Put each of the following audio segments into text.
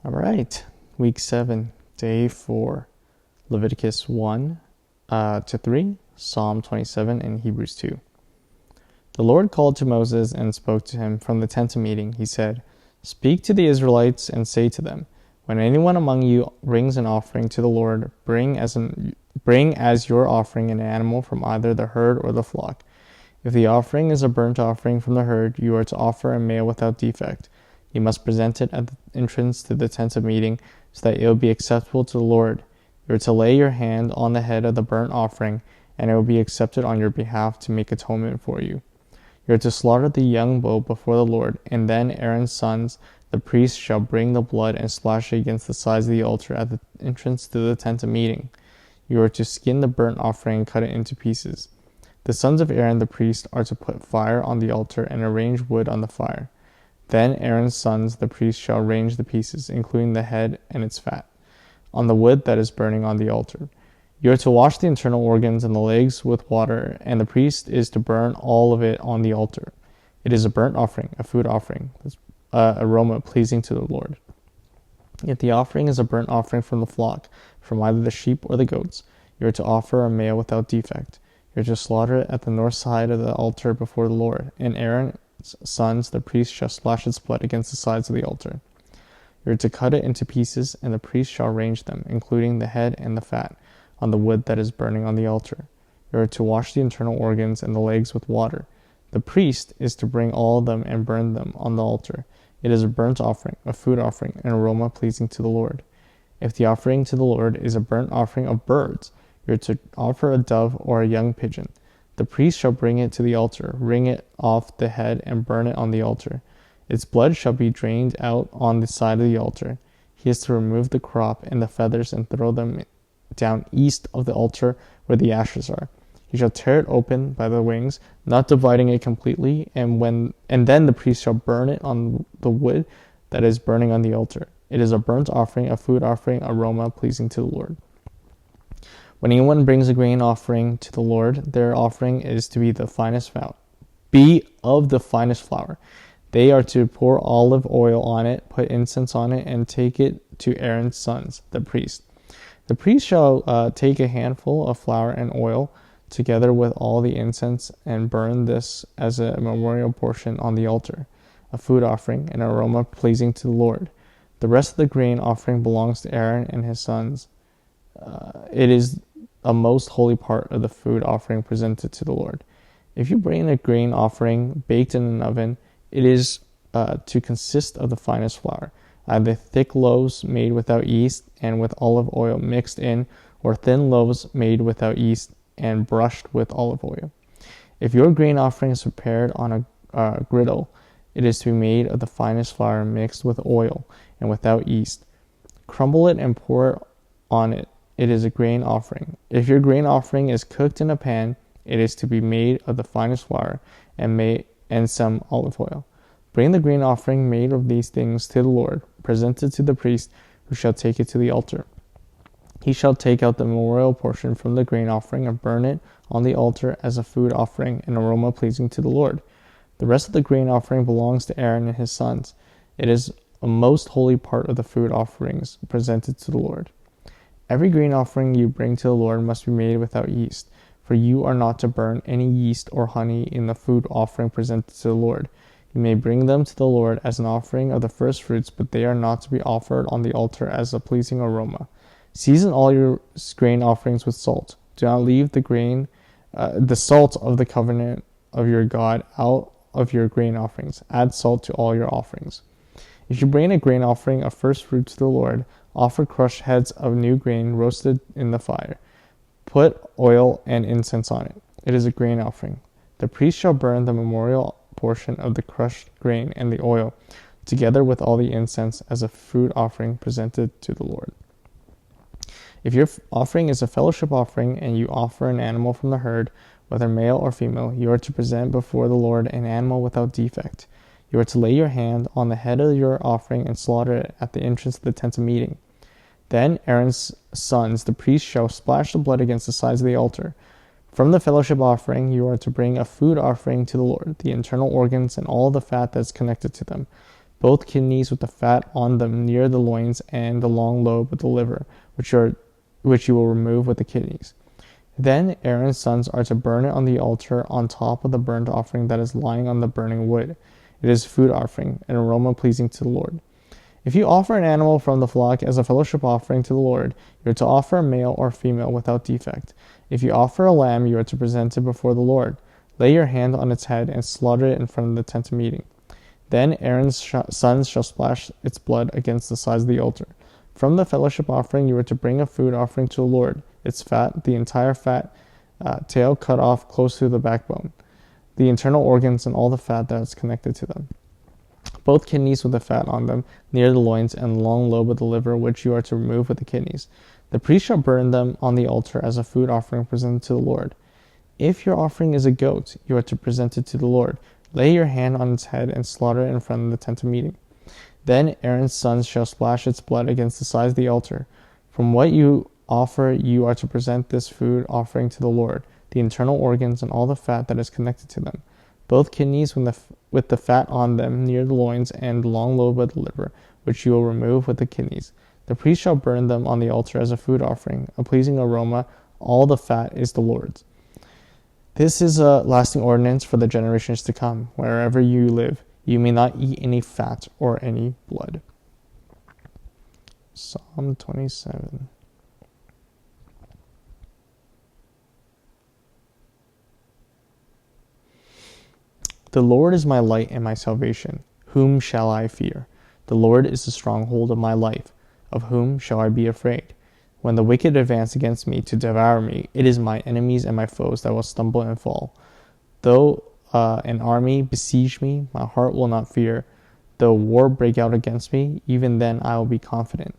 All right, week 7, day 4, Leviticus 1 to 3, Psalm 27, and Hebrews 2. The Lord called to Moses and spoke to him from the tent of meeting. He said, "Speak to the Israelites and say to them, when anyone among you brings an offering to the Lord, bring as your offering an animal from either the herd or the flock. If the offering is a burnt offering from the herd, you are to offer a male without defect. You must present it at the entrance to the tent of meeting, so that it will be acceptable to the Lord. You are to lay your hand on the head of the burnt offering, and it will be accepted on your behalf to make atonement for you. You are to slaughter the young bull before the Lord, and then Aaron's sons, the priests, shall bring the blood and splash it against the sides of the altar at the entrance to the tent of meeting. You are to skin the burnt offering and cut it into pieces. The sons of Aaron the priest are to put fire on the altar and arrange wood on the fire. Then Aaron's sons, the priests, shall arrange the pieces, including the head and its fat, on the wood that is burning on the altar. You are to wash the internal organs and the legs with water, and the priest is to burn all of it on the altar. It is a burnt offering, a food offering, aroma pleasing to the Lord. If the offering is a burnt offering from the flock, from either the sheep or the goats, you are to offer a male without defect. You are to slaughter it at the north side of the altar before the Lord, and Aaron's sons, the priest, shall splash its blood against the sides of the altar. You are to cut it into pieces, and the priest shall arrange them, including the head and the fat, on the wood that is burning on the altar. You are to wash the internal organs and the legs with water. The priest is to bring all of them and burn them on the altar. It is a burnt offering, a food offering, an aroma pleasing to the Lord. If the offering to the Lord is a burnt offering of birds, you are to offer a dove or a young pigeon. The priest shall bring it to the altar, wring it off the head, and burn it on the altar. Its blood shall be drained out on the side of the altar. He is to remove the crop and the feathers and throw them down east of the altar where the ashes are. He shall tear it open by the wings, not dividing it completely, and then the priest shall burn it on the wood that is burning on the altar. It is a burnt offering, a food offering, aroma pleasing to the Lord. When anyone brings a grain offering to the Lord, their offering is to be of the finest flour. They are to pour olive oil on it, put incense on it, and take it to Aaron's sons, the priest. The priest shall take a handful of flour and oil, together with all the incense, and burn this as a memorial portion on the altar, a food offering, an aroma pleasing to the Lord. The rest of the grain offering belongs to Aaron and his sons. It is a most holy part of the food offering presented to the Lord. If you bring a grain offering baked in an oven, it is to consist of the finest flour, either thick loaves made without yeast and with olive oil mixed in, or thin loaves made without yeast and brushed with olive oil. If your grain offering is prepared on a griddle, it is to be made of the finest flour mixed with oil and without yeast. Crumble it and pour it on it. It is a grain offering. If your grain offering is cooked in a pan, it is to be made of the finest flour and some olive oil. Bring the grain offering made of these things to the Lord, present it to the priest, who shall take it to the altar. He shall take out the memorial portion from the grain offering and burn it on the altar as a food offering, an aroma pleasing to the Lord. The rest of the grain offering belongs to Aaron and his sons. It is a most holy part of the food offerings presented to the Lord. Every grain offering you bring to the Lord must be made without yeast, for you are not to burn any yeast or honey in the food offering presented to the Lord. You may bring them to the Lord as an offering of the first fruits, but they are not to be offered on the altar as a pleasing aroma. Season all your grain offerings with salt. Do not leave the salt of the covenant of your God out of your grain offerings. Add salt to all your offerings. If you bring a grain offering of first fruits to the Lord, offer crushed heads of new grain roasted in the fire. Put oil and incense on it. It is a grain offering. The priest shall burn the memorial portion of the crushed grain and the oil, together with all the incense, as a food offering presented to the Lord. If your offering is a fellowship offering, and you offer an animal from the herd, whether male or female, you are to present before the Lord an animal without defect. You are to lay your hand on the head of your offering and slaughter it at the entrance of the tent of meeting. Then Aaron's sons, the priests, shall splash the blood against the sides of the altar. From the fellowship offering, you are to bring a food offering to the Lord, the internal organs and all the fat that is connected to them. both kidneys with the fat on them near the loins, and the long lobe with the liver, which you will remove with the kidneys. Then Aaron's sons are to burn it on the altar on top of the burnt offering that is lying on the burning wood. It is food offering, an aroma pleasing to the Lord. If you offer an animal from the flock as a fellowship offering to the Lord, you are to offer a male or female without defect. If you offer a lamb, you are to present it before the Lord. Lay your hand on its head and slaughter it in front of the tent of meeting. Then Aaron's sons shall splash its blood against the sides of the altar. From the fellowship offering, you are to bring a food offering to the Lord, its fat, the entire fat, tail cut off close to the backbone, the internal organs and all the fat that is connected to them, both kidneys with the fat on them, near the loins, and the long lobe of the liver, which you are to remove with the kidneys. The priest shall burn them on the altar as a food offering presented to the Lord. If your offering is a goat, you are to present it to the Lord. Lay your hand on its head and slaughter it in front of the tent of meeting. Then Aaron's sons shall splash its blood against the sides of the altar. From what you offer, you are to present this food offering to the Lord, the internal organs and all the fat that is connected to them, both kidneys with the fat on them near the loins, and the long lobe of the liver, which you will remove with the kidneys. The priest shall burn them on the altar as a food offering, a pleasing aroma. All the fat is the Lord's. This is a lasting ordinance for the generations to come. Wherever you live, you may not eat any fat or any blood. Psalm 27. The Lord is my light and my salvation. Whom shall I fear? The Lord is the stronghold of my life. Of whom shall I be afraid? When the wicked advance against me to devour me, it is my enemies and my foes that will stumble and fall. Though an army besiege me, my heart will not fear. Though war break out against me, even then I will be confident.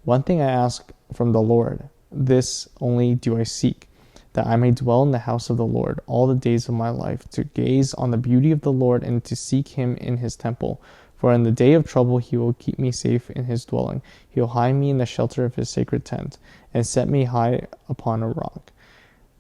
One thing I ask from the Lord, this only do I seek, that I may dwell in the house of the Lord all the days of my life, to gaze on the beauty of the Lord and to seek him in his temple. For in the day of trouble he will keep me safe in his dwelling. He will hide me in the shelter of his sacred tent, and set me high upon a rock.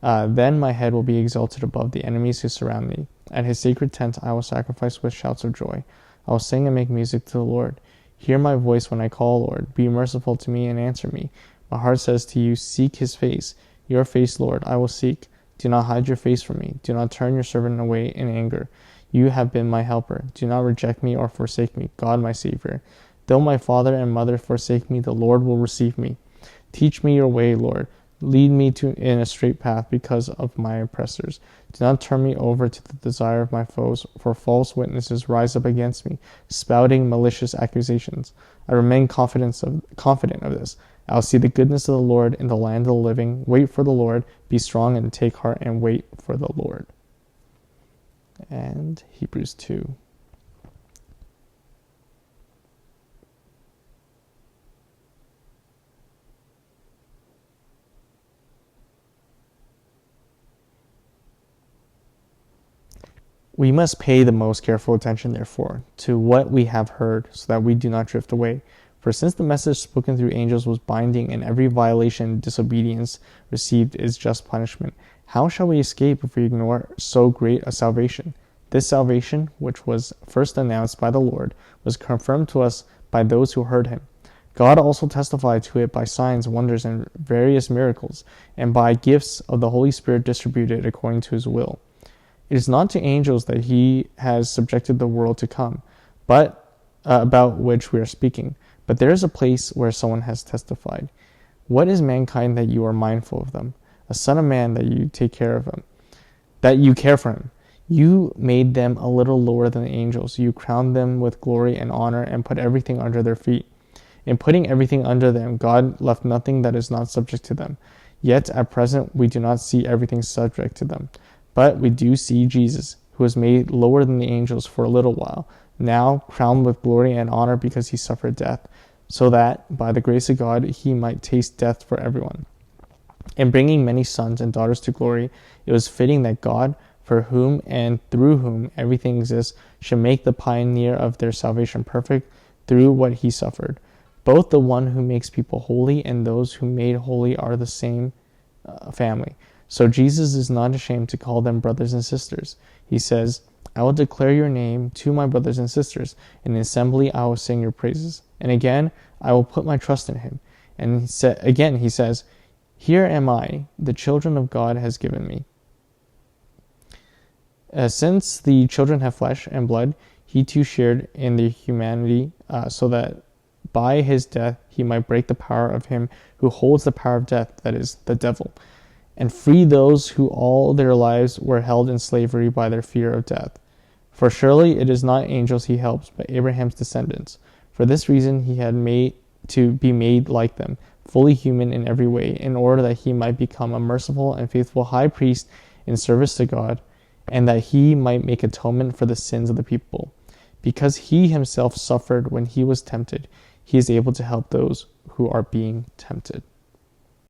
Then my head will be exalted above the enemies who surround me. At his sacred tent I will sacrifice with shouts of joy. I will sing and make music to the Lord. Hear my voice when I call, Lord. Be merciful to me and answer me. My heart says to you, seek his face. Your face, Lord, I will seek. Do not hide your face from me. Do not turn your servant away in anger. You have been my helper. Do not reject me or forsake me, God my Savior. Though my father and mother forsake me, the Lord will receive me. Teach me your way, Lord. Lead me in a straight path because of my oppressors. Do not turn me over to the desire of my foes, for false witnesses rise up against me, spouting malicious accusations. I remain confident of this. I will see the goodness of the Lord in the land of the living. Wait for the Lord. Be strong and take heart and wait for the Lord. And Hebrews 2. We must pay the most careful attention, therefore, to what we have heard, so that we do not drift away. For since the message spoken through angels was binding, and every violation and disobedience received is just punishment, how shall we escape if we ignore so great a salvation? This salvation, which was first announced by the Lord, was confirmed to us by those who heard him. God also testified to it by signs, wonders, and various miracles, and by gifts of the Holy Spirit distributed according to his will. It is not to angels that he has subjected the world to come, but about which we are speaking. But there is a place where someone has testified. What is mankind that you are mindful of them? A son of man that you take care of him, that you care for him. You made them a little lower than the angels. You crowned them with glory and honor and put everything under their feet. In putting everything under them, God left nothing that is not subject to them. Yet at present we do not see everything subject to them. But we do see Jesus, who was made lower than the angels for a little while, now crowned with glory and honor because he suffered death, so that, by the grace of God, he might taste death for everyone. In bringing many sons and daughters to glory, it was fitting that God, for whom and through whom everything exists, should make the pioneer of their salvation perfect through what he suffered. Both the one who makes people holy and those who made holy are the same family. So Jesus is not ashamed to call them brothers and sisters. He says, I will declare your name to my brothers and sisters. In the assembly I will sing your praises. And again, I will put my trust in him. And he says, here am I, the children of God has given me. Since the children have flesh and blood, he too shared in their humanity, so that by his death he might break the power of him who holds the power of death, that is, the devil, and free those who all their lives were held in slavery by their fear of death. For surely it is not angels he helps, but Abraham's descendants. For this reason he had to be made like them, fully human in every way, in order that he might become a merciful and faithful high priest in service to God, and that he might make atonement for the sins of the people. Because he himself suffered when he was tempted, he is able to help those who are being tempted.